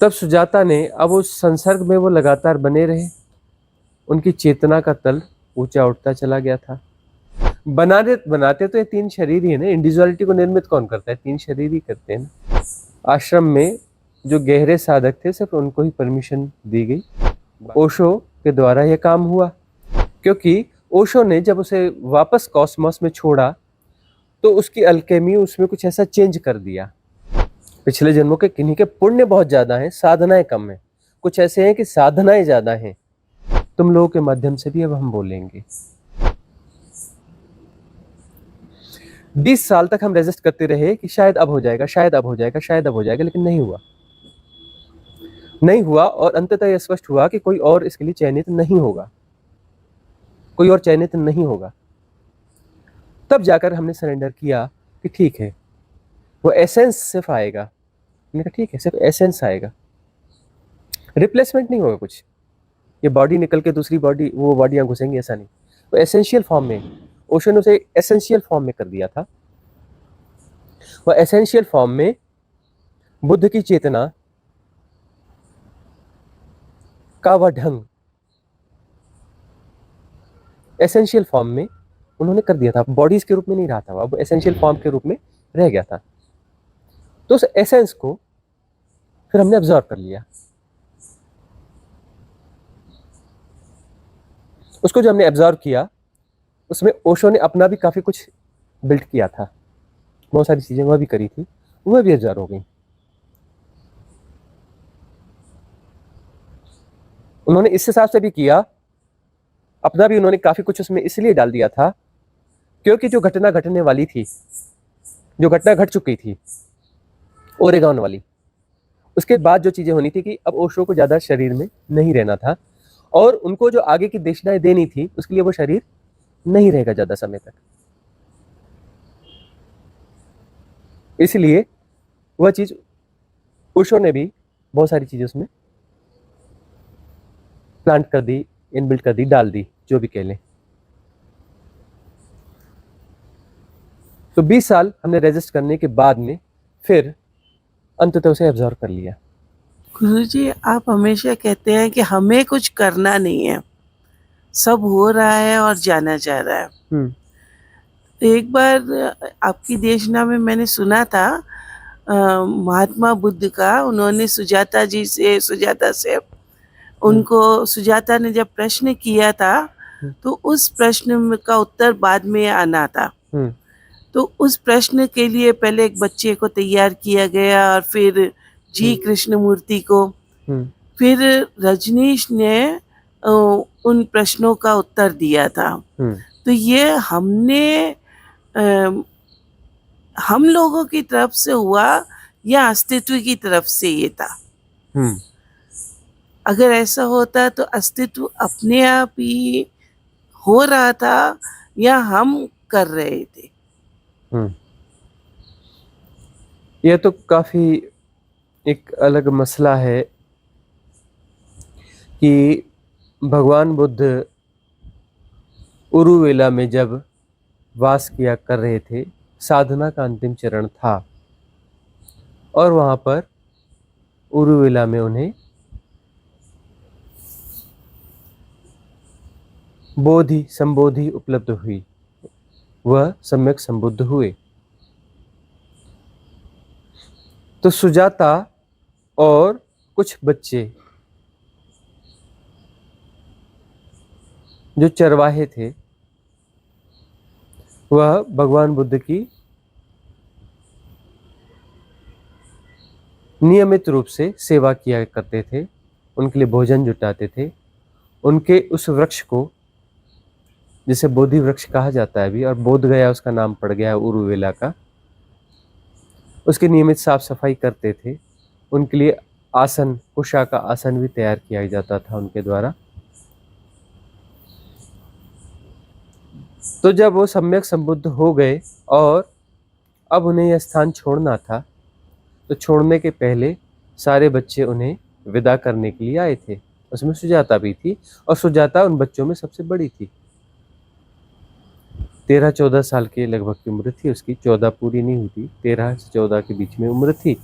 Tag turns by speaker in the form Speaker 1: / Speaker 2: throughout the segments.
Speaker 1: तब सुजाता ने अब उस संसर्ग में वो लगातार बने रहे। उनकी चेतना का तल ऊंचा उठता चला गया था। बनाते बनाते तो ये तीन शरीर ही है ना, इंडिविजुअलिटी को निर्मित कौन करता है, तीन शरीर ही करते हैं ना। आश्रम में जो गहरे साधक थे सिर्फ उनको ही परमिशन दी गई। ओशो के द्वारा यह काम हुआ, क्योंकि ओशो ने जब उसे वापस कॉस्मोस में छोड़ा तो उसकी अल्केमी उसमें कुछ ऐसा चेंज कर दिया। पिछले जन्मों के किन्हीं के पुण्य बहुत ज्यादा हैं, साधनाएं कम है। कुछ ऐसे हैं कि साधनाएं ज्यादा हैं। तुम लोगों के माध्यम से भी अब हम बोलेंगे। 20 साल तक हम रेजिस्ट करते रहे कि शायद अब हो जाएगा, शायद अब हो जाएगा, शायद अब हो जाएगा, लेकिन नहीं हुआ, नहीं हुआ। और अंततः यह स्पष्ट हुआ कि कोई और इसके लिए चयनित नहीं होगा, कोई और चयनित नहीं होगा। तब जाकर हमने सरेंडर किया कि ठीक है, वो एसेंस सिर्फ आएगा। हमने कहा ठीक है, सिर्फ एसेंस आएगा, रिप्लेसमेंट नहीं होगा कुछ। ये बॉडी निकल के दूसरी बॉडी, वो बॉडियां घुसेंगी, ऐसा नहीं। तो एसेंशियल फॉर्म में ओशन उसे एसेंशियल फॉर्म में कर दिया था। वह एसेंशियल फॉर्म में बुद्ध की चेतना का वह ढंग एसेंशियल फॉर्म में उन्होंने कर दिया था। बॉडीज के रूप में नहीं रहा था, अब एसेंशियल फॉर्म के रूप में रह गया था। तो उस एसेंस को फिर हमने ऑब्जर्व कर लिया। उसको जो हमने ऑब्जर्व किया, उसमें ओशो ने अपना भी काफी कुछ बिल्ड किया था, बहुत सारी चीजें वह भी करी थी, वह भी ऑब्जर्व हो गई। उन्होंने इस हिसाब से भी किया, अपना भी उन्होंने काफी कुछ उसमें इसलिए डाल दिया था क्योंकि जो घटना घटने वाली थी, जो घटना घट चुकी थी ओरेगॉन वाली, उसके बाद जो चीजें होनी थी कि अब ओशो को ज्यादा शरीर में नहीं रहना था और उनको जो आगे की दिशाएं देनी थी उसके लिए वो शरीर नहीं रहेगा ज्यादा समय तक। इसलिए वह चीज ओशो ने भी बहुत सारी चीजें उसमें प्लांट कर दी, इनबिल्ट कर दी, डाल दी, जो भी कह लें। तो 20 साल हमने रेजिस्ट करने के बाद में फिर अंततः उसे ऑब्जर्व कर लिया।
Speaker 2: गुरुजी, आप हमेशा कहते हैं कि हमें कुछ करना नहीं है, सब हो रहा है और जाना जा रहा है। एक बार आपकी देशना में मैंने सुना था महात्मा बुद्ध का, उन्होंने सुजाता से उनको सुजाता ने जब प्रश्न किया था तो उस प्रश्न का उत्तर बाद में आना था। तो उस प्रश्न के लिए पहले एक बच्चे को तैयार किया गया और फिर जी कृष्णमूर्ति को, फिर रजनीश ने उन प्रश्नों का उत्तर दिया था। तो ये हम लोगों की तरफ से हुआ या अस्तित्व की तरफ से ये था? अगर ऐसा होता तो अस्तित्व अपने आप ही हो रहा था या हम कर रहे थे?
Speaker 1: यह तो काफी एक अलग मसला है कि भगवान बुद्ध उरुवेला में जब वास किया कर रहे थे, साधना का अंतिम चरण था और वहां पर उरुवेला में उन्हें संबोधि उपलब्ध हुई, वह सम्यक संबुद्ध हुए। तो सुजाता और कुछ बच्चे जो चरवाहे थे वह भगवान बुद्ध की नियमित रूप से सेवा किया करते थे, उनके लिए भोजन जुटाते थे। उनके उस वृक्ष को, जिसे बोधि वृक्ष कहा जाता है अभी, और बोध गया उसका नाम पड़ गया उरुवेला का, उसकी नियमित साफ सफाई करते थे। उनके लिए आसन, कुशा का आसन भी तैयार किया जाता था उनके द्वारा। तो जब वो सम्यक संबुद्ध हो गए और अब उन्हें यह स्थान छोड़ना था, तो छोड़ने के पहले सारे बच्चे उन्हें विदा करने के लिए आए थे। उसमें सुजाता भी थी और सुजाता उन बच्चों में सबसे बड़ी थी। 13-14 साल के लगभग की उम्र थी उसकी, 14 पूरी नहीं हुई थी, 13 से 14 के बीच में उम्र थी।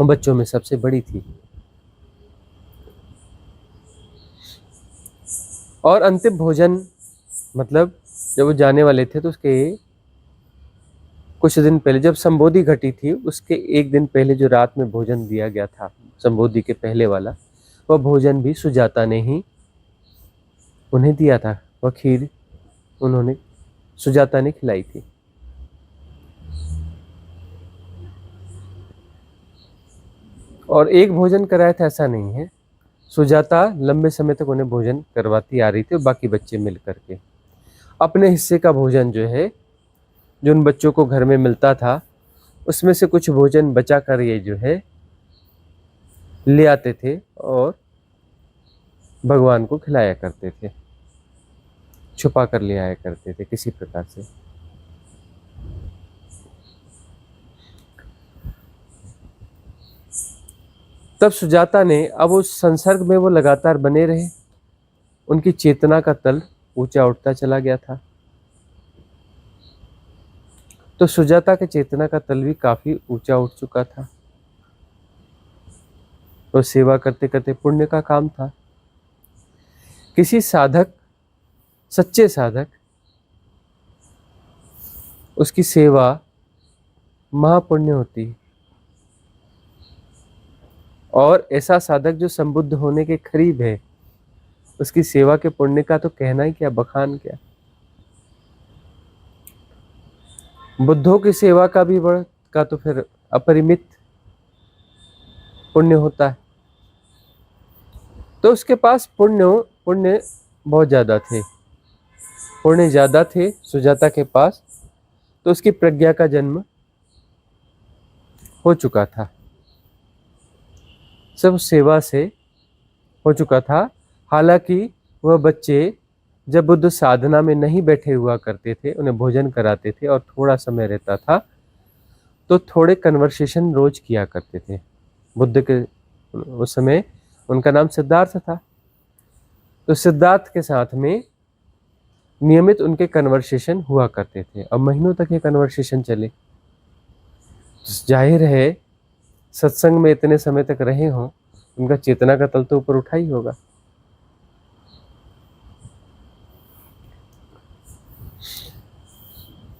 Speaker 1: वो बच्चों में सबसे बड़ी थी। और अंतिम भोजन मतलब जब वो जाने वाले थे तो उसके कुछ दिन पहले जब संबोधि घटी थी उसके एक दिन पहले जो रात में भोजन दिया गया था संबोधि के पहले वाला, वह भोजन भी सुजाता ने ही उन्हें दिया था। वह खीर उन्होंने सुजाता ने खिलाई थी। और एक भोजन कराया था ऐसा नहीं है, सुजाता लंबे समय तक उन्हें भोजन करवाती आ रही थी और बाकी बच्चे मिल करके अपने हिस्से का भोजन जो है जो उन बच्चों को घर में मिलता था उसमें से कुछ भोजन बचा कर ये जो है ले आते थे और भगवान को खिलाया करते थे, छुपा कर ले आया करते थे किसी प्रकार से। तब सुजाता ने अब उस संसर्ग में वो लगातार बने रहे, उनकी चेतना का तल ऊंचा उठता चला गया था। तो सुजाता के चेतना का तल भी काफी ऊंचा उठ चुका था। वो सेवा करते करते पुण्य का काम था। किसी साधक, सच्चे साधक, उसकी सेवा महापुण्य होती है। और ऐसा साधक जो संबुद्ध होने के करीब है उसकी सेवा के पुण्य का तो कहना ही क्या, बखान क्या। बुद्धों की सेवा का भी बढ़ का तो फिर अपरिमित पुण्य होता है। तो उसके पास पुण्य बहुत ज्यादा थे, पुण्य ज्यादा थे सुजाता के पास। तो उसकी प्रज्ञा का जन्म हो चुका था, सब सेवा से हो चुका था। हालांकि वह बच्चे जब बुद्ध साधना में नहीं बैठे हुआ करते थे, उन्हें भोजन कराते थे और थोड़ा समय रहता था तो थोड़े कन्वर्सेशन रोज किया करते थे। बुद्ध के उस समय उनका नाम सिद्धार्थ था, तो सिद्धार्थ के साथ में नियमित उनके कन्वर्सेशन हुआ करते थे और महीनों तक ये कन्वर्सेशन चले। जाहिर है सत्संग में इतने समय तक रहे हों, उनका चेतना का तल तो ऊपर उठा ही होगा।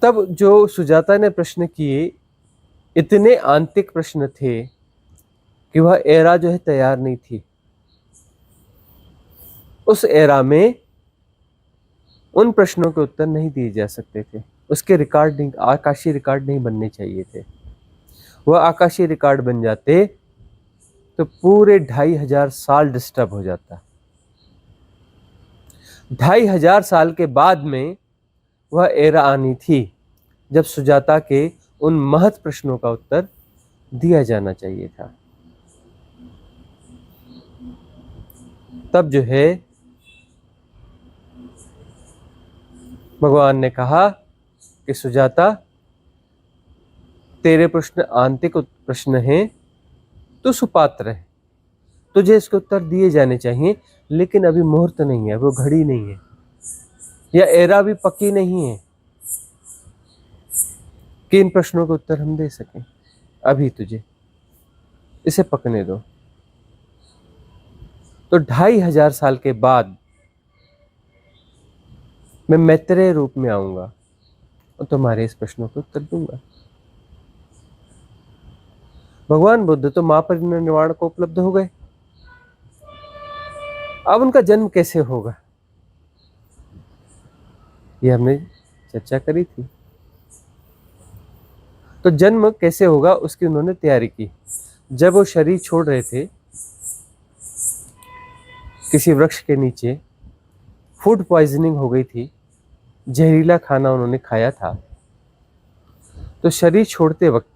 Speaker 1: तब जो सुजाता ने प्रश्न किए इतने आंतरिक प्रश्न थे कि वह एरा जो है तैयार नहीं थी। उस एरा में उन प्रश्नों के उत्तर नहीं दिए जा सकते थे, उसके रिकॉर्ड नहीं, आकाशीय रिकॉर्ड नहीं बनने चाहिए थे। वह आकाशीय रिकॉर्ड बन जाते तो पूरे 2500 साल डिस्टर्ब हो जाता। 2500 साल के बाद में वह एरा आनी थी जब सुजाता के उन महत् प्रश्नों का उत्तर दिया जाना चाहिए था। तब जो है भगवान ने कहा कि सुजाता तेरे प्रश्न आंतरिक प्रश्न हैं, तू सुपात्र है, तुझे इसके उत्तर दिए जाने चाहिए, लेकिन अभी मुहूर्त नहीं है, वो घड़ी नहीं है, या एरा भी पक्की नहीं है कि इन प्रश्नों के उत्तर हम दे सकें। अभी तुझे इसे पकने दो। तो 2500 साल के बाद मैं मैत्रेय रूप में आऊंगा और तुम्हारे इस प्रश्नों के उत्तर दूंगा। भगवान बुद्ध तो महापरिनिर्वाण को उपलब्ध हो गए, अब उनका जन्म कैसे होगा ये हमने चर्चा करी थी। तो जन्म कैसे होगा उसकी उन्होंने तैयारी की। जब वो शरीर छोड़ रहे थे किसी वृक्ष के नीचे, फूड पॉइजनिंग हो गई थी, जहरीला खाना उन्होंने खाया था। तो शरीर छोड़ते वक्त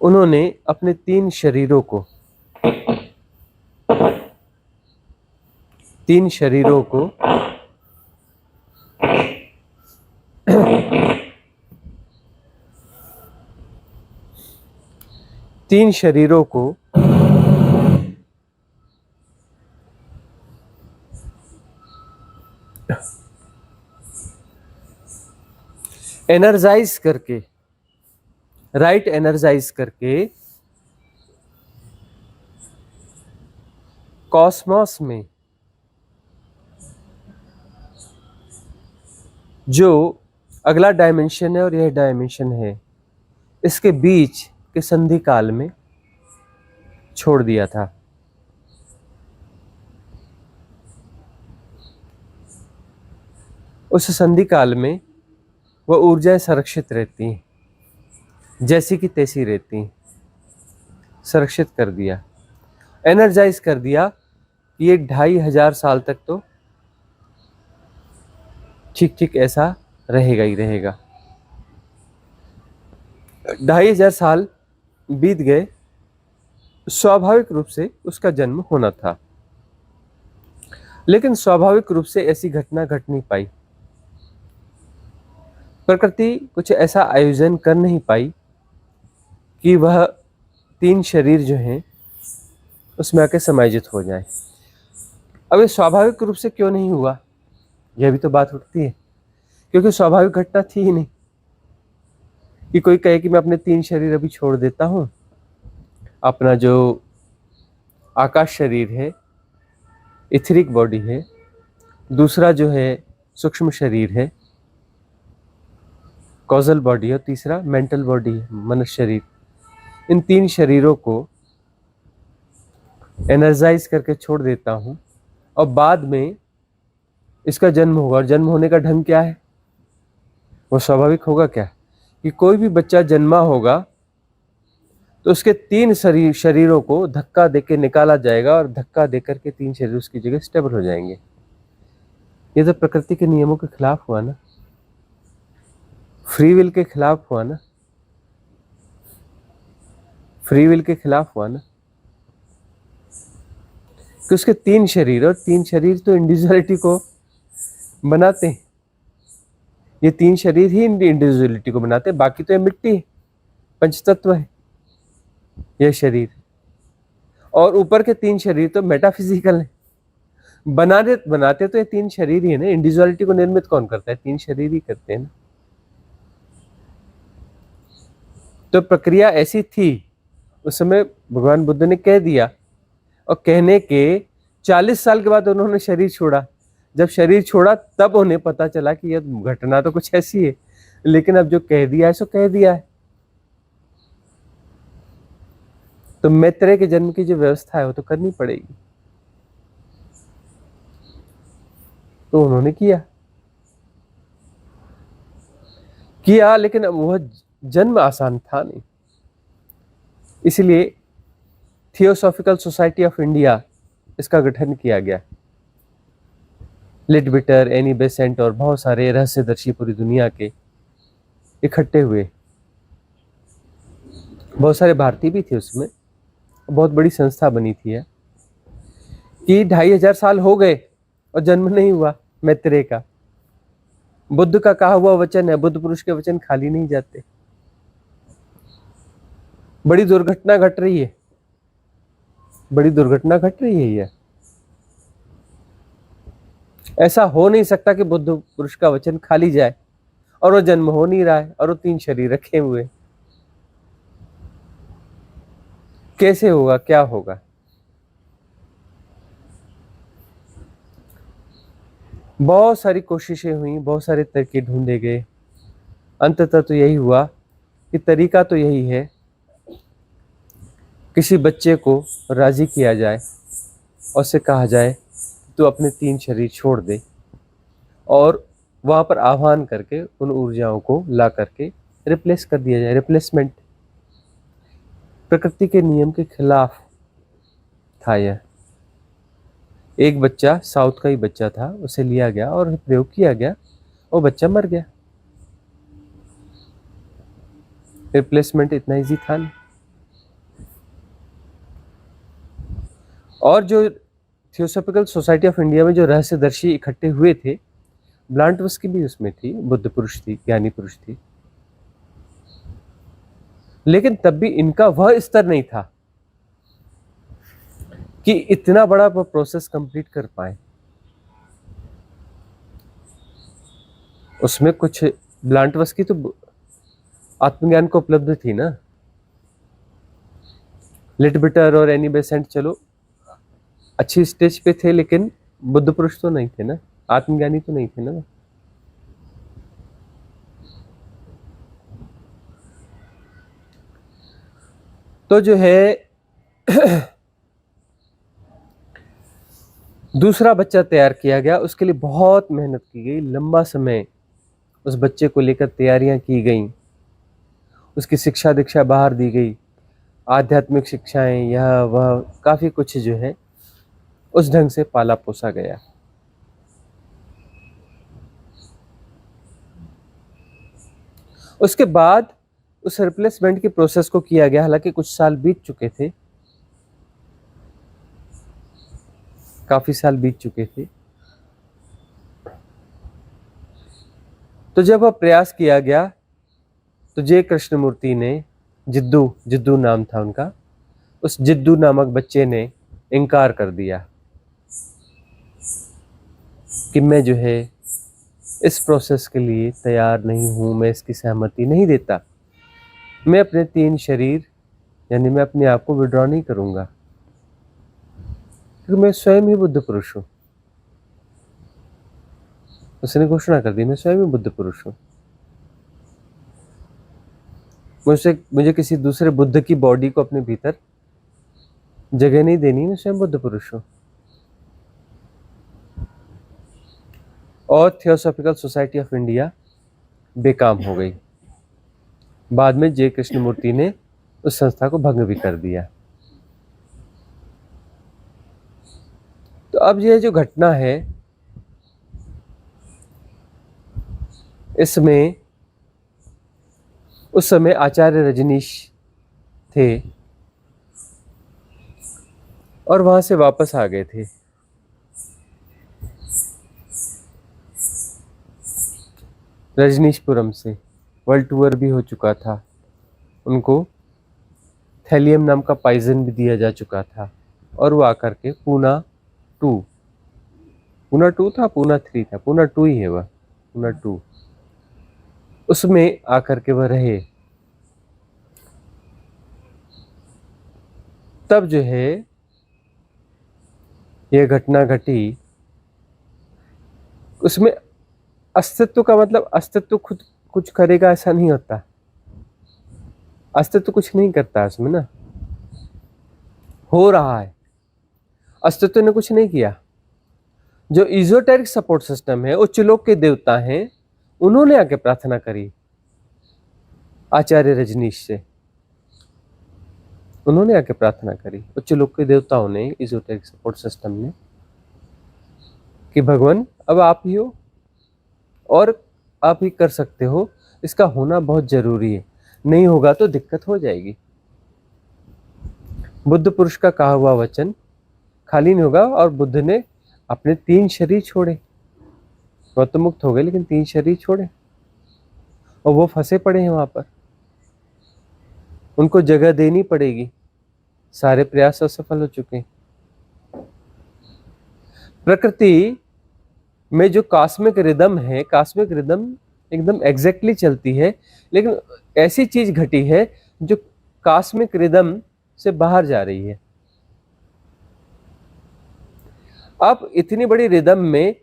Speaker 1: उन्होंने अपने 3 शरीरों को एनर्जाइज करके राइट एनर्जाइज करके कॉस्मोस में जो अगला डायमेंशन है और यह डायमेंशन है, इसके बीच के संधि काल में छोड़ दिया था। उस संधि काल में वह ऊर्जाएं संरक्षित रहती हैं, जैसी की तैसी रहती हैं। संरक्षित कर दिया, एनर्जाइज कर दिया कि ये 2500 साल तक तो ठीक ठीक ऐसा रहेगा ही रहेगा। 2500 साल बीत गए, स्वाभाविक रूप से उसका जन्म होना था, लेकिन स्वाभाविक रूप से ऐसी घटना घट नहीं पाई। प्रकृति कुछ ऐसा आयोजन कर नहीं पाई कि वह 3 शरीर जो हैं उसमें आके समायोजित हो जाए। अब ये स्वाभाविक रूप से क्यों नहीं हुआ, यह भी तो बात उठती है, क्योंकि स्वाभाविक घटना थी ही नहीं कि कोई कहे कि मैं अपने 3 शरीर अभी छोड़ देता हूं। अपना जो आकाश शरीर है, इथरिक बॉडी है, दूसरा जो है सूक्ष्म शरीर है, कॉजल बॉडी है, और तीसरा मेंटल बॉडी है, मनुष्य शरीर। इन 3 शरीरों को एनर्जाइज करके छोड़ देता हूं और बाद में इसका जन्म होगा। और जन्म होने का ढंग क्या है, वो स्वाभाविक होगा क्या कि कोई भी बच्चा जन्मा होगा तो उसके 3 शरीरों को धक्का देके निकाला जाएगा और धक्का देकर के 3 शरीर उसकी जगह स्टेबल हो जाएंगे। ये तो प्रकृति के नियमों के खिलाफ हुआ ना, फ्री विल के खिलाफ हुआ ना, फ्री विल के खिलाफ हुआ ना, कि उसके 3 शरीर, और 3 शरीर तो इंडिविजुअलिटी को बनाते हैं। ये 3 शरीर ही इंडिविजुअलिटी को बनाते हैं, बाकी तो ये मिट्टी है, पंचतत्व है यह शरीर। और ऊपर के 3 शरीर तो मेटाफिजिकल है, बनाते तो ये 3 शरीर ही है ना। इंडिविजुअलिटी को निर्मित कौन करता है, 3 शरीर ही करते हैं ना। तो प्रक्रिया ऐसी थी, उस समय भगवान बुद्ध ने कह दिया, और कहने के 40 साल के बाद उन्होंने शरीर छोड़ा। जब शरीर छोड़ा तब उन्हें पता चला कि यह घटना तो कुछ ऐसी है, लेकिन अब जो कह दिया है सो कह दिया है। तो मैत्रेय के जन्म की जो व्यवस्था है वो तो करनी पड़ेगी, तो उन्होंने किया, लेकिन वह जन्म आसान था नहीं। इसलिए थियोसॉफिकल सोसाइटी ऑफ इंडिया, इसका गठन किया गया। लिटविटर, एनी बेसेंट और बहुत सारे रहस्यदर्शी पूरी दुनिया के इकट्ठे हुए। बहुत सारे भारतीय भी थे उसमें, बहुत बड़ी संस्था बनी थी है कि 2500 साल हो गए और जन्म नहीं हुआ मैत्रेय का। बुद्ध का कहा हुआ वचन है, बुद्ध पुरुष के वचन खाली नहीं जाते। बड़ी दुर्घटना घट रही है, बड़ी दुर्घटना घट रही है। यह ऐसा हो नहीं सकता कि बुद्ध पुरुष का वचन खाली जाए और वो जन्म हो नहीं रहा है और वो 3 शरीर रखे हुए। कैसे होगा, क्या होगा? बहुत सारी कोशिशें हुई, बहुत सारे तरीके ढूंढे गए। अंततः तो यही हुआ कि तरीका तो यही है, किसी बच्चे को राजी किया जाए और उसे कहा जाए तू अपने 3 शरीर छोड़ दे, और वहां पर आह्वान करके उन ऊर्जाओं को ला करके रिप्लेस कर दिया जाए। रिप्लेसमेंट प्रकृति के नियम के खिलाफ था। यह एक बच्चा, साउथ का ही बच्चा था, उसे लिया गया और प्रयोग किया गया, वो बच्चा मर गया। रिप्लेसमेंट इतना इजी था नहीं। और जो थियोसॉफिकल सोसाइटी ऑफ इंडिया में जो रहस्यदर्शी इकट्ठे हुए थे, ब्लांटवस्की भी उसमें थी, बुद्ध पुरुष थी, ज्ञानी पुरुष थी, लेकिन तब भी इनका वह स्तर नहीं था कि इतना बड़ा प्रोसेस कंप्लीट कर पाए। उसमें कुछ ब्लांटवस्की तो आत्मज्ञान को उपलब्ध थी ना। लिट बिटर और एनी बेसेंट चलो अच्छी स्टेज पे थे, लेकिन बुद्ध पुरुष तो नहीं थे ना, आत्मज्ञानी तो नहीं थे ना। तो जो है दूसरा बच्चा तैयार किया गया, उसके लिए बहुत मेहनत की गई, लंबा समय उस बच्चे को लेकर तैयारियां की गई, उसकी शिक्षा दीक्षा बाहर दी गई, आध्यात्मिक शिक्षाएं, यह वह काफी कुछ जो है उस ढंग से पाला पोसा गया। उसके बाद उस रिप्लेसमेंट की प्रोसेस को किया गया, हालांकि कुछ साल बीत चुके थे, काफी साल बीत चुके थे। तो जब वह प्रयास किया गया तो जे कृष्णमूर्ति ने, जिद्दू नाम था उनका, उस जिद्दू नामक बच्चे ने इनकार कर दिया कि मैं जो है इस प्रोसेस के लिए तैयार नहीं हूं, मैं इसकी सहमति नहीं देता, मैं अपने 3 शरीर यानी मैं अपने आप को विड्रॉ नहीं करूंगा, क्योंकि मैं स्वयं ही बुद्ध पुरुष हूं। उसने घोषणा कर दी, मैं स्वयं ही बुद्ध पुरुष हूं, मुझे किसी दूसरे बुद्ध की बॉडी को अपने भीतर जगह नहीं देनी, मैं स्वयं बुद्ध पुरुष हूं। और थियोसॉफिकल सोसाइटी ऑफ इंडिया बेकाम हो गई। बाद में जे कृष्णमूर्ति ने उस संस्था को भंग भी कर दिया। तो अब यह जो घटना है, इसमें उस समय आचार्य रजनीश थे और वहां से वापस आ गए थे। रजनीशपुरम से वर्ल्ड टूर भी हो चुका था, उनको थैलियम नाम का पॉइजन भी दिया जा चुका था, और वो आकर के पूना 2 था, पूना 3 था, पूना 2 ही है वह, पूना 2, उसमें आकर के वह रहे। तब जो है यह घटना घटी। उसमें अस्तित्व का मतलब अस्तित्व खुद कुछ करेगा ऐसा नहीं होता, अस्तित्व कुछ नहीं करता उसमें ना, हो रहा है, अस्तित्व ने कुछ नहीं किया। जो इजोटेरिक सपोर्ट सिस्टम है, उच्च लोक के देवता हैं, उन्होंने आके प्रार्थना करी आचार्य रजनीश से, उन्होंने आके प्रार्थना करी उच्च लोक के देवताओं ने, इजोटेरिक सपोर्ट सिस्टम ने, कि भगवान अब आप ही हो और आप ही कर सकते हो, इसका होना बहुत जरूरी है, नहीं होगा तो दिक्कत हो जाएगी। बुद्ध पुरुष का कहा हुआ वचन खाली नहीं होगा। और बुद्ध ने अपने 3 शरीर छोड़े, वह तो मुक्त हो गए, लेकिन 3 शरीर छोड़े और वो फंसे पड़े हैं वहां पर, उनको जगह देनी पड़ेगी, सारे प्रयास असफल हो चुके हैं। प्रकृति में जो कॉस्मिक रिदम है, कॉस्मिक रिदम एकदम एग्जैक्टली चलती है, लेकिन ऐसी चीज घटी है जो कॉस्मिक रिदम से बाहर जा रही है। अब इतनी बड़ी रिदम में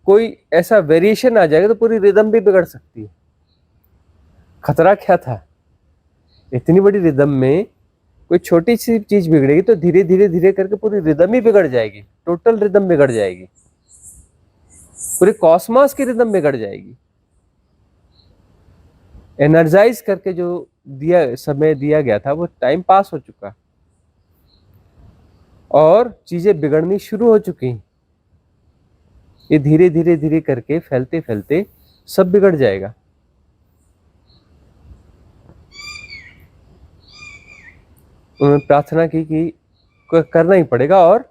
Speaker 1: कोई ऐसा वेरिएशन आ जाएगा तो पूरी रिदम भी बिगड़ सकती है। खतरा क्या था, इतनी बड़ी रिदम में कोई छोटी सी चीज बिगड़ेगी तो धीरे धीरे धीरे करके पूरी रिदम ही बिगड़ जाएगी, टोटल रिदम बिगड़ जाएगी, पूरे कॉस्मॉस की रिदम बिगड़ जाएगी। एनर्जाइज करके जो समय दिया गया था वो टाइम पास हो चुका और चीजें बिगड़नी शुरू हो चुकी। ये धीरे धीरे धीरे करके फैलते फैलते सब बिगड़ जाएगा। उन्होंने प्रार्थना की कि करना ही पड़ेगा, और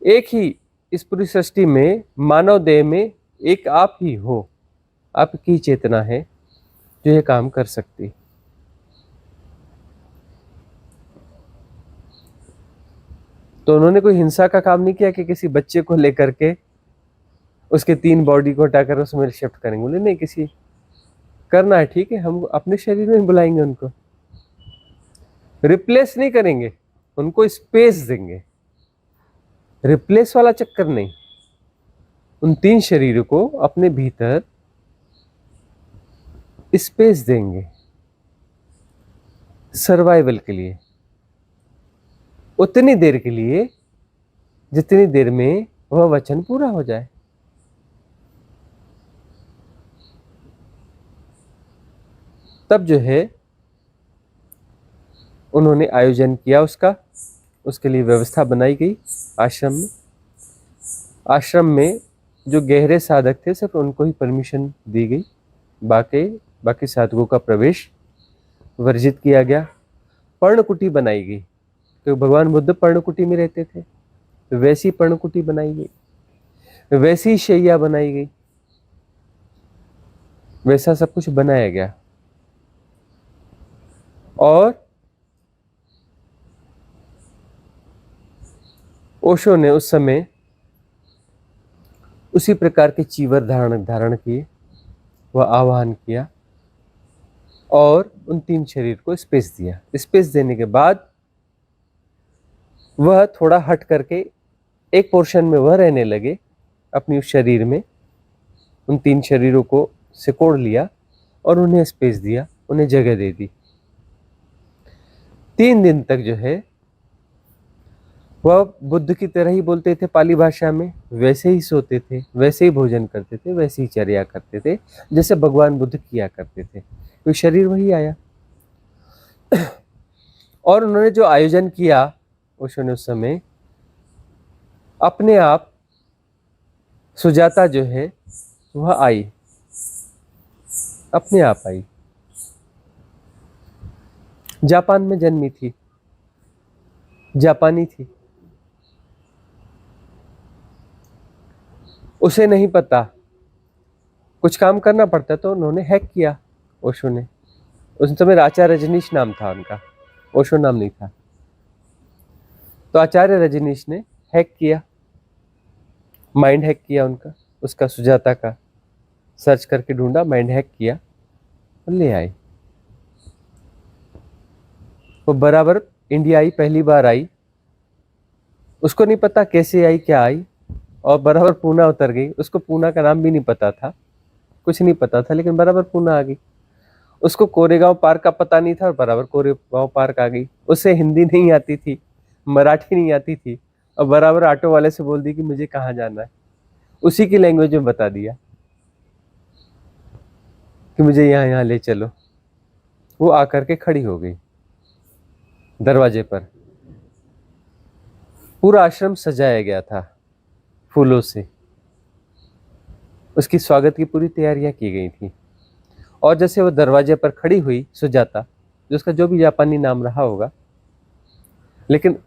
Speaker 1: एक ही इस पूरी सृष्टि में मानव देह में एक आप ही हो, आपकी चेतना है जो ये काम कर सकती। तो उन्होंने कोई हिंसा का काम नहीं किया कि किसी बच्चे को लेकर के उसके 3 बॉडी को हटाकर उसमें शिफ्ट करेंगे, बोले नहीं, किसी करना है, ठीक है, हम अपने शरीर में बुलाएंगे उनको, रिप्लेस नहीं करेंगे, उनको स्पेस देंगे, रिप्लेस वाला चक्कर नहीं। उन 3 शरीरों को अपने भीतर स्पेस देंगे सर्वाइवल के लिए, उतनी देर के लिए जितनी देर में वह वचन पूरा हो जाए। तब जो है उन्होंने आयोजन किया उसका, उसके लिए व्यवस्था बनाई गई आश्रम में। आश्रम में जो गहरे साधक थे सिर्फ उनको ही परमिशन दी गई, बाकी साधकों का प्रवेश वर्जित किया गया। पर्णकुटी बनाई गई, क्योंकि भगवान बुद्ध पर्णकुटी में रहते थे, तो वैसी पर्णकुटी बनाई गई, वैसी शैया बनाई गई, वैसा सब कुछ बनाया गया। और ओशो ने उस समय उसी प्रकार के चीवर धारण किए, वह आह्वान किया और उन 3 शरीर को स्पेस दिया। स्पेस देने के बाद वह थोड़ा हट करके एक पोर्शन में वह रहने लगे अपनी उस शरीर में, उन 3 शरीरों को सिकोड़ लिया और उन्हें स्पेस दिया, उन्हें जगह दे दी। 3 दिन तक जो है वह बुद्ध की तरह ही बोलते थे पाली भाषा में, वैसे ही सोते थे, वैसे ही भोजन करते थे, वैसे ही चर्या करते थे जैसे भगवान बुद्ध किया करते थे, तो शरीर वही आया। और उन्होंने जो आयोजन किया ओशो ने उस समय, अपने आप सुजाता जो है वह आई, अपने आप आई। जापान में जन्मी थी, जापानी थी, उसे नहीं पता, कुछ काम करना पड़ता तो उन्होंने हैक किया ओशो ने। उस समय आचार्य रजनीश नाम था उनका, ओशो नाम नहीं था। तो आचार्य रजनीश ने हैक किया, माइंड हैक किया उनका, उसका सुजाता का सर्च करके ढूंढा, माइंड हैक किया और ले आए। वो बराबर इंडिया आई, पहली बार आई, उसको नहीं पता कैसे आई क्या आई, और बराबर पूना उतर गई। उसको पूना का नाम भी नहीं पता था, कुछ नहीं पता था, लेकिन बराबर पूना आ गई। उसको कोरेगांव पार्क का पता नहीं था और बराबर कोरेगांव पार्क आ गई। उसे हिंदी नहीं आती थी, मराठी नहीं आती थी, और बराबर ऑटो वाले से बोल दी कि मुझे कहाँ जाना है, उसी की लैंग्वेज में बता दिया कि मुझे यहाँ यहाँ ले चलो। वो आकर के खड़ी हो गई दरवाजे पर। पूरा आश्रम सजाया गया था फूलों से, उसकी स्वागत की पूरी तैयारियां की गई थी। और जैसे वो दरवाजे पर खड़ी हुई सुजाता, जो उसका जो भी जापानी नाम रहा होगा, लेकिन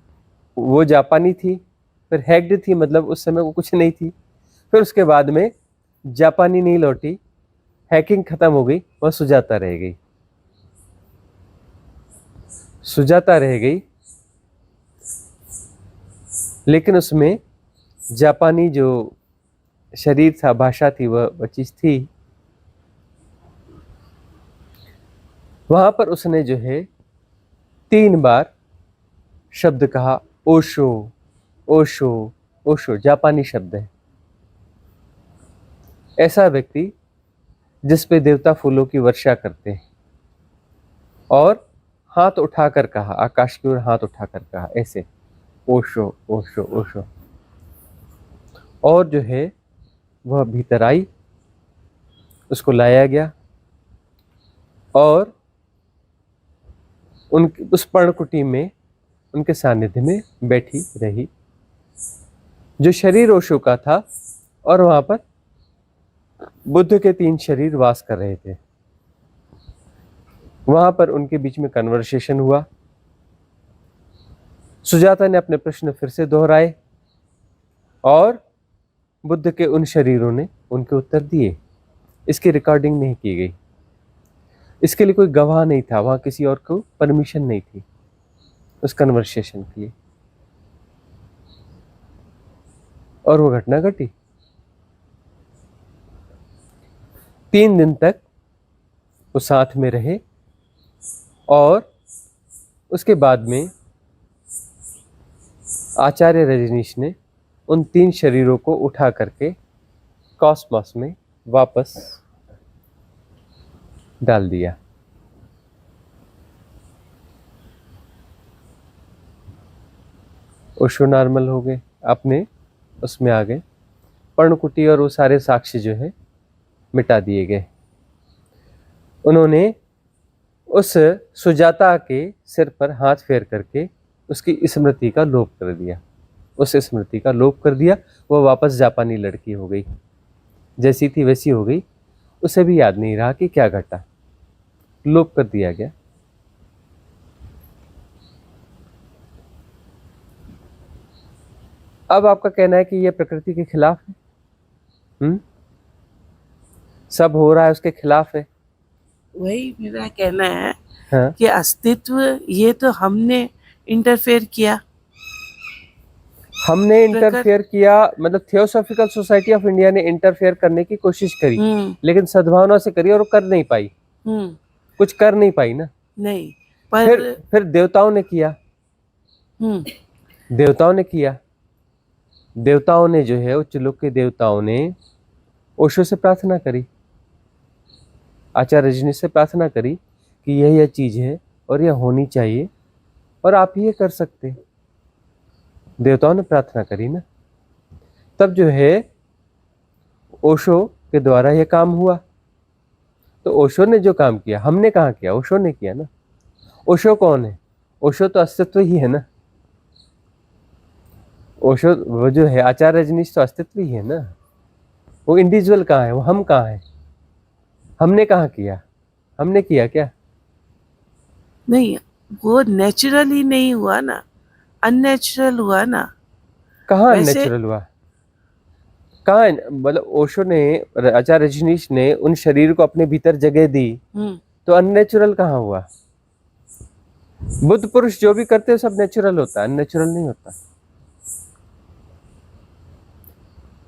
Speaker 1: वो जापानी थी, फिर हैक्ड थी, मतलब उस समय वो कुछ नहीं थी। फिर उसके बाद में जापानी नहीं लौटी, हैकिंग खत्म हो गई, वह सुजाता रह गई, सुजाता रह गई। लेकिन उसमें जापानी जो शरीर था, भाषा थी, वह चीज थी। वहां पर उसने जो है 3 बार शब्द कहा, ओशो ओशो ओशो, जापानी शब्द है। ऐसा व्यक्ति जिस पे देवता फूलों की वर्षा करते हैं, और हाथ उठाकर कहा, आकाश की ओर हाथ उठाकर कहा ऐसे, ओशो ओशो ओशो। और जो है वह भीतर आई, उसको लाया गया और उस पर्णकुटी में उनके सानिध्य में बैठी रही, जो शरीर ओशो का था। और वहां पर बुद्ध के 3 शरीर वास कर रहे थे। वहां पर उनके बीच में कन्वर्सेशन हुआ। सुजाता ने अपने प्रश्न फिर से दोहराए और बुद्ध के उन शरीरों ने उनके उत्तर दिए। इसकी रिकॉर्डिंग नहीं की गई, इसके लिए कोई गवाह नहीं था, वहां किसी और को परमिशन नहीं थी उस कन्वर्सेशन के लिए। और वो घटना घटी। 3 दिन तक वो साथ में रहे और उसके बाद में आचार्य रजनीश ने उन 3 शरीरों को उठा करके कॉस्मोस में वापस डाल दिया। ओशो नॉर्मल हो गए, अपने उसमें आ गए, पर्णकुटी और वो सारे साक्ष्य जो है मिटा दिए गए। उन्होंने उस सुजाता के सिर पर हाथ फेर करके उसकी स्मृति का लोप कर दिया, उस स्मृति का लोप कर दिया। वो वापस जापानी लड़की हो गई, जैसी थी वैसी हो गई, उसे भी याद नहीं रहा कि क्या घटा, लोप कर दिया गया। अब आपका कहना है कि यह प्रकृति के खिलाफ है, सब हो रहा है उसके खिलाफ है।
Speaker 2: वही मेरा कहना है
Speaker 1: हाँ,
Speaker 2: कि अस्तित्व ये तो हमने इंटरफेयर किया।
Speaker 1: हमने इंटरफेयर किया, मतलब थियोसॉफिकल सोसाइटी ऑफ इंडिया ने इंटरफेयर करने की कोशिश करी, लेकिन सद्भावना से करी और वो कर नहीं पाई, कुछ कर नहीं पाई ना।
Speaker 2: नहीं, पर
Speaker 1: फिर देवताओं ने किया, देवताओं ने किया। देवताओं ने जो है, उच्च लोक के देवताओं ने ओशो से प्रार्थना करी, आचार्य रजनीश से प्रार्थना करी कि यह चीज है और यह होनी चाहिए और आप ही ये कर सकते। देवताओं ने प्रार्थना करी ना, तब जो है ओशो के द्वारा यह काम हुआ। तो ओशो ने जो काम किया, हमने कहाँ किया, ओशो ने किया ना। ओशो कौन है? ओशो तो अस्तित्व ही है ना। ओशो वो जो है आचार्य रजनीश तो अस्तित्व ही है ना। वो इंडिविजुअल कहाँ है, वो हम कहाँ है? हमने कहाँ किया? हमने किया क्या?
Speaker 2: नहीं, वो नेचुरल ही नहीं हुआ ना, अननेचुरल हुआ ना।
Speaker 1: कहाँ अननेचुरल हुआ? कहाँ, मतलब ओशो ने, आचार्य रजनीश ने उन शरीर को अपने भीतर जगह दी, तो अननेचुरल कहाँ हुआ? बुद्ध पुरुष जो भी करते हैं सब नेचुरल होता है, अननेचुरल नहीं होता।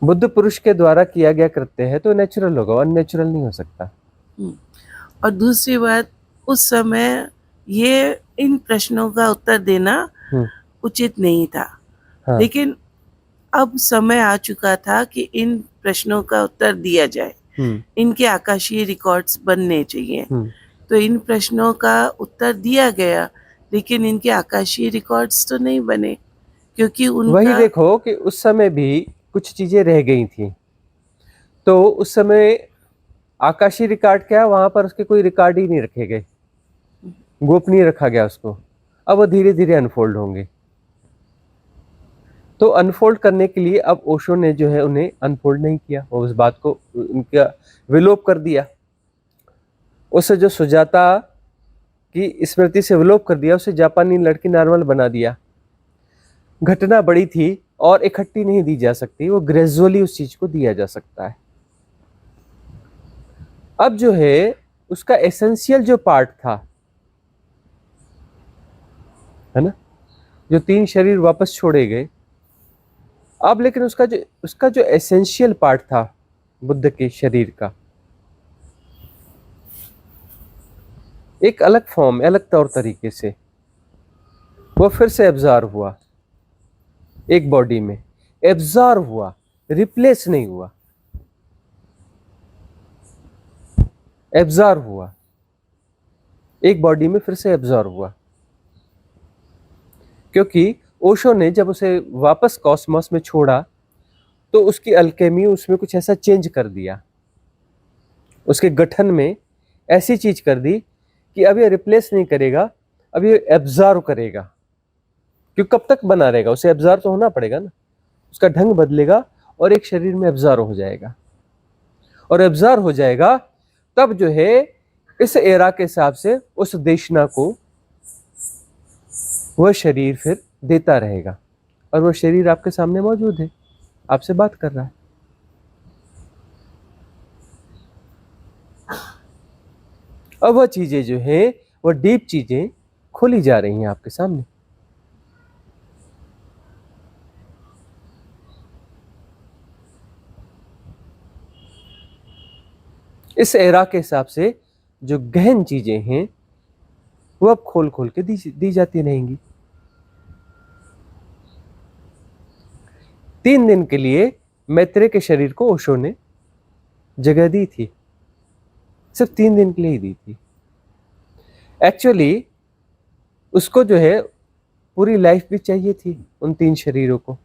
Speaker 1: बुद्ध पुरुष के द्वारा किया गया करते हैं तो नेचुरल होगा, अननेचुरल नहीं हो सकता।
Speaker 2: और दूसरी बात, उस समय ये इन प्रश्नों का उत्तर देना उचित नहीं था। हाँ। लेकिन अब समय आ चुका था कि इन प्रश्नों का उत्तर दिया जाए, इनके आकाशीय रिकॉर्ड्स बनने चाहिए। तो इन प्रश्नों का उत्तर दिया गया, लेकिन इनके आकाशीय रिकॉर्ड्स तो नहीं बने, क्योंकि उनका
Speaker 1: वही देखो कि उस समय भी कुछ चीजें रह गई थी। तो उस समय आकाशीय रिकॉर्ड क्या, वहां पर उसके कोई रिकॉर्ड ही नहीं रखे गए, गोपनीय रखा गया उसको। अब वो धीरे धीरे अनफोल्ड होंगे। तो अनफोल्ड करने के लिए अब ओशो ने जो है उन्हें अनफोल्ड नहीं किया, वो उस बात को उनका विलोप कर दिया। उसे जो सुजाता की स्मृति से विलोप कर दिया, उसे जापानी लड़की नॉर्मल बना दिया। घटना बड़ी थी और इकट्ठी नहीं दी जा सकती, वो ग्रेजुअली उस चीज को दिया जा सकता है। अब जो है उसका एसेंशियल जो पार्ट था, है ना, जो 3 शरीर वापस छोड़े गए, अब लेकिन उसका जो एसेंशियल पार्ट था बुद्ध के शरीर का, एक अलग फॉर्म, अलग तौर तरीके से वो फिर से एब्जॉर्व हुआ, एक बॉडी में एब्जॉर्व हुआ, रिप्लेस नहीं हुआ, एब्जॉर्व हुआ, एक बॉडी में फिर से एब्जॉर्व हुआ। क्योंकि ओशो ने जब उसे वापस कॉस्मोस में छोड़ा तो उसकी अल्केमी, उसमें कुछ ऐसा चेंज कर दिया, उसके गठन में ऐसी चीज कर दी कि अब ये रिप्लेस नहीं करेगा, अब ये एब्जॉर्व करेगा। क्योंकि कब तक बना रहेगा, उसे एब्जॉर्व तो होना पड़ेगा ना, उसका ढंग बदलेगा और एक शरीर में एब्जॉर्व हो जाएगा। और एब्जॉर्व हो जाएगा तब जो है इस एरा के हिसाब से उस देशना को वह शरीर फिर देता रहेगा। और वह शरीर आपके सामने मौजूद है, आपसे बात कर रहा है। अब वह चीजें जो है, वह डीप चीजें खोली जा रही हैं आपके सामने। इस एरा के हिसाब से जो गहन चीजें हैं वो अब खोल खोल के दी जाती रहेंगी। 3 दिन के लिए मैत्रेय के शरीर को ओशो ने जगह दी थी, सिर्फ 3 दिन के लिए ही दी थी। एक्चुअली उसको जो है पूरी लाइफ भी चाहिए थी उन 3 शरीरों को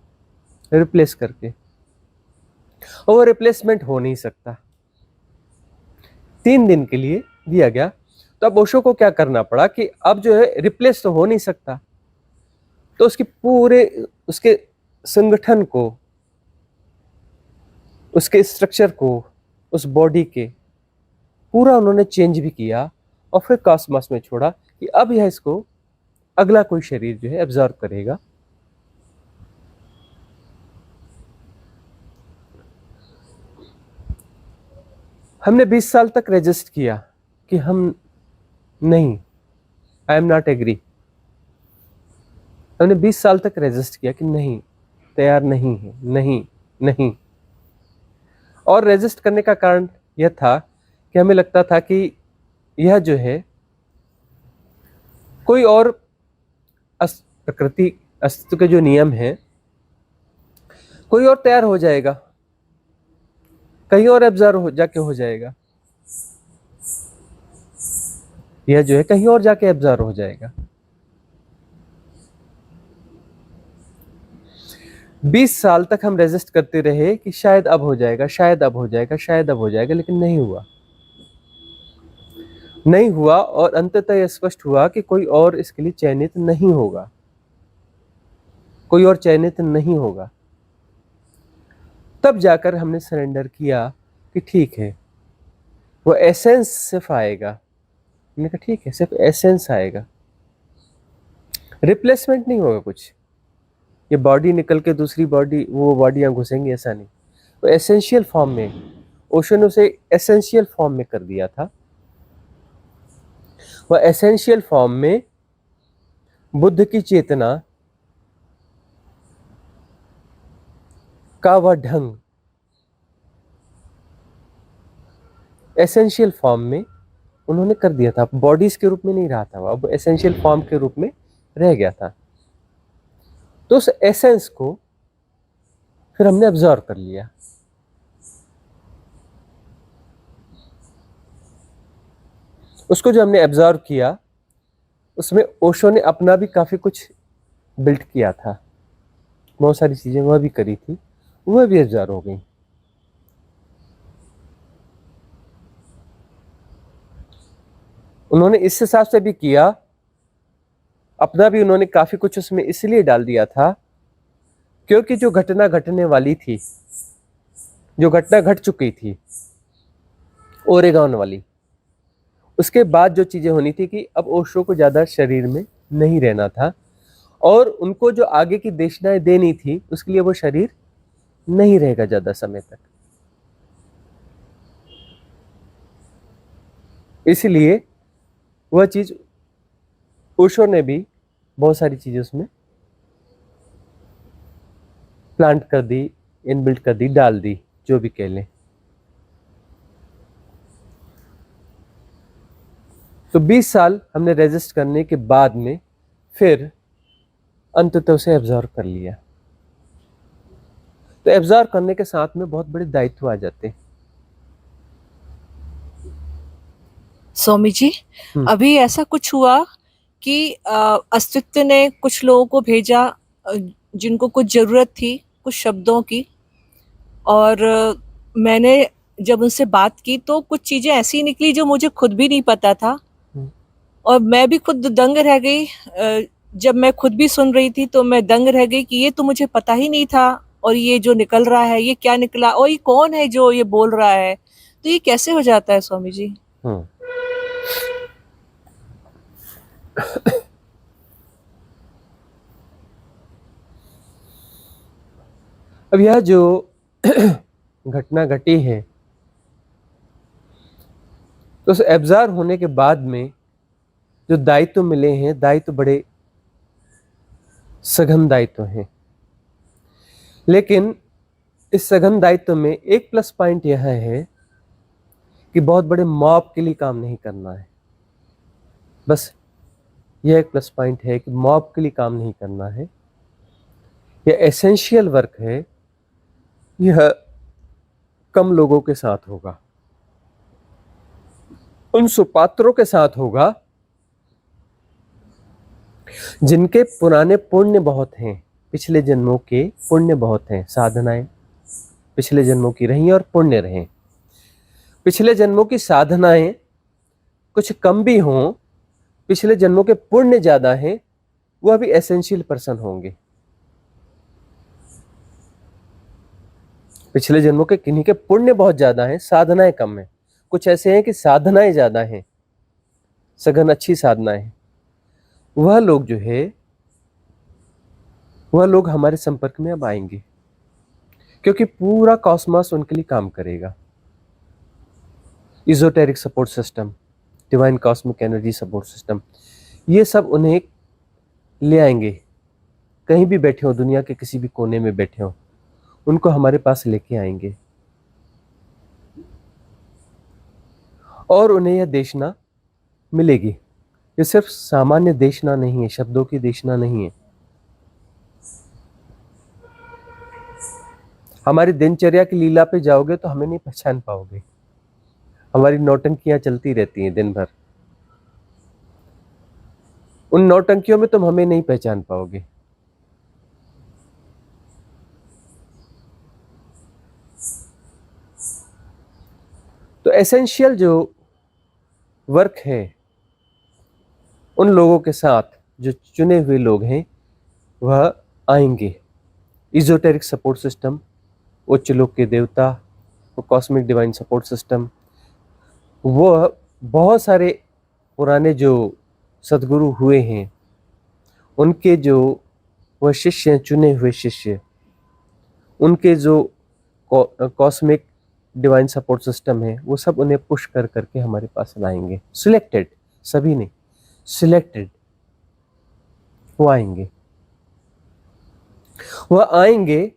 Speaker 1: रिप्लेस करके, और वो रिप्लेसमेंट हो नहीं सकता। 3 दिन के लिए दिया गया, तो अब ओशो को क्या करना पड़ा कि अब जो है रिप्लेस तो हो नहीं सकता, तो उसके पूरे उसके संगठन को, उसके स्ट्रक्चर को, उस बॉडी के पूरा उन्होंने चेंज भी किया और फिर कॉस्मोस में छोड़ा कि अब यह इसको अगला कोई शरीर जो है एब्जॉर्ब करेगा। हमने 20 साल तक रेजिस्ट किया कि हम नहीं, आई एम नॉट एग्री। हमने 20 साल तक रेजिस्ट किया कि नहीं, तैयार नहीं है, नहीं नहीं। और रेजिस्ट करने का कारण यह था कि हमें लगता था कि यह जो है कोई और प्रकृति अस्तित्व के जो नियम है, कोई और तैयार हो जाएगा, कहीं और एब्जॉर्ब हो जाके हो जाएगा, यह जो है कहीं और जाके एब्जॉर्ब हो जाएगा। 20 साल तक हम रेजिस्ट करते रहे कि शायद अब हो जाएगा, शायद अब हो जाएगा, शायद अब हो जाएगा, लेकिन नहीं हुआ, नहीं हुआ। और अंततः यह स्पष्ट हुआ कि कोई और इसके लिए चयनित नहीं होगा, कोई और चयनित नहीं होगा। तब जाकर हमने सरेंडर किया कि ठीक है, वो एसेंस सिर्फ आएगा। हमने कहा ठीक है, सिर्फ एसेंस आएगा, रिप्लेसमेंट नहीं होगा कुछ, ये बॉडी निकल के दूसरी बॉडी, वो बॉडियां घुसेंगी, ऐसा नहीं। वो एसेंशियल फॉर्म में, ओशो ने उसे एसेंशियल फॉर्म में कर दिया था। वह एसेंशियल फॉर्म में बुद्ध की चेतना का वह ढंग एसेंशियल फॉर्म में उन्होंने कर दिया था। बॉडीज के रूप में नहीं रहा था, वह अब एसेंशियल फॉर्म के रूप में रह गया था। तो उस एसेंस को फिर हमने ऑब्जर्व कर लिया। उसको जो हमने ऑब्जर्व किया, उसमें ओशो ने अपना भी काफी कुछ बिल्ड किया था, बहुत सारी चीजें वह भी करी थी, वह भी ऑब्जर्व हो गई। उन्होंने इस हिसाब से भी किया, अपना भी उन्होंने काफी कुछ उसमें इसलिए डाल दिया था क्योंकि जो घटना घटने वाली थी, जो घटना घट चुकी थी ओरेगॉन वाली, उसके बाद जो चीजें होनी थी कि अब ओशो को ज्यादा शरीर में नहीं रहना था, और उनको जो आगे की देशनाएं देनी थी उसके लिए वो शरीर नहीं रहेगा ज्यादा समय तक। इसलिए वह चीज ओशो ने भी बहुत सारी चीजें उसमें प्लांट कर दी, इनबिल्ट कर दी, डाल दी, जो भी कह लें। तो 20 साल हमने रेजिस्ट करने के बाद में फिर अंततः उसे एब्जॉर्व कर लिया। तो एब्जॉर्व करने के साथ में बहुत बड़े दायित्व आ जाते हैं।
Speaker 3: स्वामी जी, अभी ऐसा कुछ हुआ कि अस्तित्व ने कुछ लोगों को भेजा जिनको कुछ जरूरत थी कुछ शब्दों की, और मैंने जब उनसे बात की तो कुछ चीजें ऐसी निकली जो मुझे खुद भी नहीं पता था, और मैं भी खुद दंग रह गई। जब मैं खुद भी सुन रही थी तो मैं दंग रह गई कि ये तो मुझे पता ही नहीं था, और ये जो निकल रहा है ये क्या निकला, और ये कौन है जो ये बोल रहा है, तो ये कैसे हो जाता है स्वामी जी?
Speaker 1: अब यह जो घटना घटी है, तो उस एब्जॉर्व होने के बाद में जो दायित्व मिले हैं, दायित्व बड़े सघन दायित्व हैं। लेकिन इस सघन दायित्व में एक प्लस पॉइंट यह है कि बहुत बड़े मॉब के लिए काम नहीं करना है। बस यह एक प्लस पॉइंट है कि मॉब के लिए काम नहीं करना है। यह एसेंशियल वर्क है, यह कम लोगों के साथ होगा, उन सुपात्रों के साथ होगा जिनके पुराने पुण्य बहुत हैं, पिछले जन्मों के पुण्य बहुत हैं, साधनाएं पिछले जन्मों की रही और पुण्य रहे। पिछले जन्मों की साधनाएं कुछ कम भी हों, पिछले जन्मों के पुण्य ज्यादा हैं, वह भी एसेंशियल पर्सन होंगे। पिछले जन्मों के किन्हीं के पुण्य बहुत ज्यादा हैं, साधनाएं कम हैं। कुछ ऐसे हैं कि साधनाएं ज्यादा हैं, सघन अच्छी साधनाएं हैं। वह लोग जो है, वह लोग हमारे संपर्क में अब आएंगे, क्योंकि पूरा कॉस्मोस उनके लिए काम करेगा। Esoteric support system, divine cosmic energy support system, ये सब उन्हें ले आएंगे। कहीं भी बैठे हो, दुनिया के किसी भी कोने में बैठे हो, उनको हमारे पास लेके आएंगे और उन्हें यह देशना मिलेगी। ये सिर्फ सामान्य देशना नहीं है, शब्दों की देशना नहीं है। हमारी दिनचर्या की लीला पे जाओगे तो हमें नहीं पहचान पाओगे। हमारी नौटंकियां चलती रहती हैं दिन भर, उन नौटंकियों में तुम हमें नहीं पहचान पाओगे। तो एसेंशियल जो वर्क है उन लोगों के साथ, जो चुने हुए लोग हैं, वह आएंगे। इजोटेरिक सपोर्ट सिस्टम, उच्च लोक के देवता, वो कॉस्मिक डिवाइन सपोर्ट सिस्टम, वो बहुत सारे पुराने जो सद्गुरु हुए हैं, उनके जो वह शिष्य हैं, चुने हुए शिष्य, उनके जो कॉस्मिक डिवाइन सपोर्ट सिस्टम है, वो सब उन्हें पुश कर करके हमारे पास लाएंगे। सिलेक्टेड, सभी नहीं, सिलेक्टेड, वो आएंगे। वह आएंगे,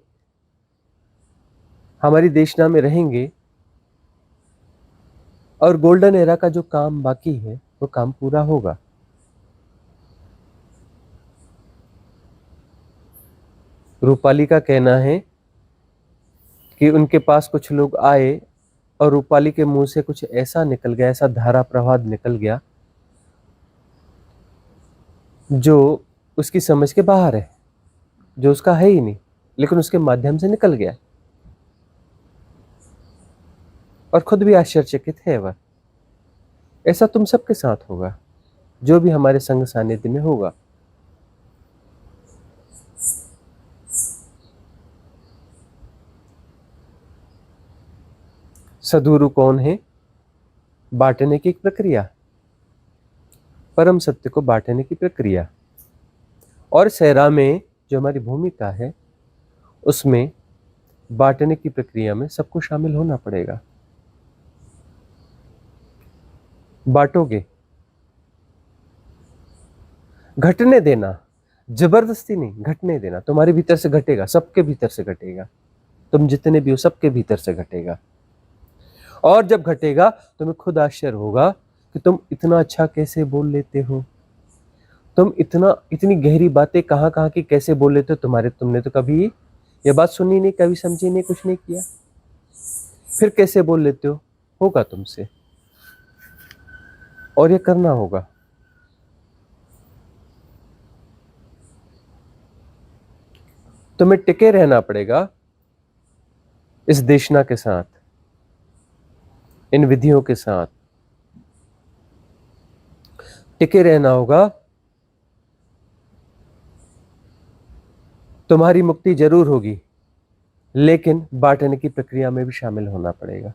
Speaker 1: हमारी देशना में रहेंगे और गोल्डन एरा का जो काम बाकी है वो काम पूरा होगा। रूपाली का कहना है कि उनके पास कुछ लोग आए और रूपाली के मुंह से कुछ ऐसा निकल गया, ऐसा धारा प्रवाह निकल गया जो उसकी समझ के बाहर है, जो उसका है ही नहीं, लेकिन उसके माध्यम से निकल गया और खुद भी आश्चर्यचकित है वह। ऐसा तुम सबके साथ होगा, जो भी हमारे संग सानिध्य में होगा। सद्गुरु कौन है? बांटने की प्रक्रिया, परम सत्य को बांटने की प्रक्रिया। और सहरा में जो हमारी भूमिका है, उसमें बांटने की प्रक्रिया में सबको शामिल होना पड़ेगा। बांटोगे, घटने देना, जबरदस्ती नहीं, घटने देना। तुम्हारे भीतर से घटेगा, सबके भीतर से घटेगा, तुम जितने भी हो सबके भीतर से घटेगा। और जब घटेगा तुम्हें खुद आश्चर्य होगा कि तुम इतना अच्छा कैसे बोल लेते हो, तुम इतनी गहरी बातें कहाँ कहाँ की कैसे बोल लेते हो। तुमने तो कभी ये बात सुनी नहीं, कभी समझी नहीं, कुछ नहीं किया, फिर कैसे बोल लेते हो? होगा तुमसे, और ये करना होगा। तुम्हें टिके रहना पड़ेगा इस देशना के साथ, इन विधियों के साथ टिके रहना होगा। तुम्हारी मुक्ति जरूर होगी, लेकिन बांटने की प्रक्रिया में भी शामिल होना पड़ेगा।